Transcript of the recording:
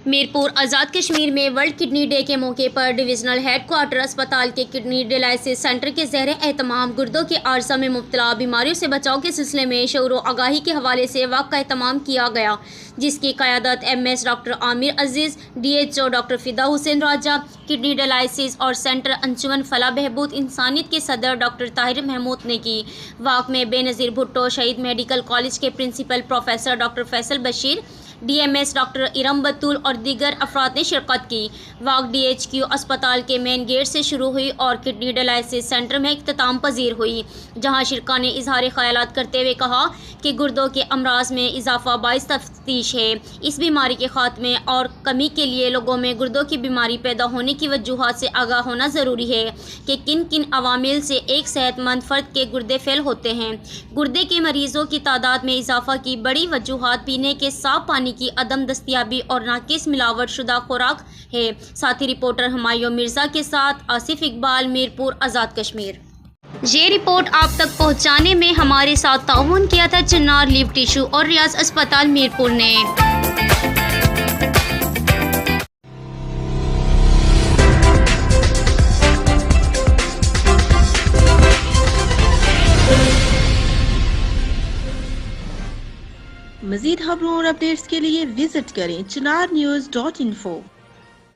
میرپور آزاد کشمیر میں world kidney day کے موقع پر ڈویژنل ہیڈ کوارٹر اسپتال کے کڈنی ڈیالائسس سینٹر کے زیر اہتمام گردوں کے عارضہ میں مبتلا بیماریوں سے بچاؤ کے سلسلے میں شعور و آگاہی کے حوالے سے واقعہ کا اہتمام کیا گیا، جس کی قیادت MS ڈاکٹر عامر عزیز، DHO ڈاکٹر فدا حسین راجہ، کڈنی ڈیالائسس اور سینٹر انجمن فلاح بہبود انسانیت کے صدر ڈاکٹر طاہر محمود نے کی۔ واقعہ میں بے نظیر بھٹو شہید میڈیکل کالج کے principal professor doctor Faisal Bashir, DMS doctor Iram Batool اور دیگر افراد نے شرکت کی۔ واقعہ DHQ اسپتال کے مین گیٹ سے شروع ہوئی اور کڈنی ڈیالائسس سینٹر میں اختتام پذیر ہوئی، جہاں شرکاء نے اظہار خیالات کرتے ہوئے کہا کہ گردوں کے امراض میں اضافہ باعث تفتیش ہے۔ اس بیماری کے خاتمے اور کمی کے لیے لوگوں میں گردوں کی بیماری پیدا ہونے کی وجوہات سے آگاہ ہونا ضروری ہے کہ کن کن عوامل سے ایک صحت مند فرد کے گردے فیل ہوتے ہیں۔ گردے کے مریضوں کی تعداد میں اضافہ کی بڑی وجوہات پینے کے صاف پانی کی عدم دستیابی اور ناقص ملاوٹ شدہ خوراک ہے۔ ساتھی رپورٹر ہمایوں مرزا کے ساتھ آصف اقبال، میرپور آزاد کشمیر۔ یہ رپورٹ آپ تک پہنچانے میں ہمارے ساتھ تعاون کیا تھا چنار لیو ٹیشو اور ریاض اسپتال میرپور نے۔ مزید خبروں اور اپڈیٹس کے لیے وزٹ کریں ChinarNews.info۔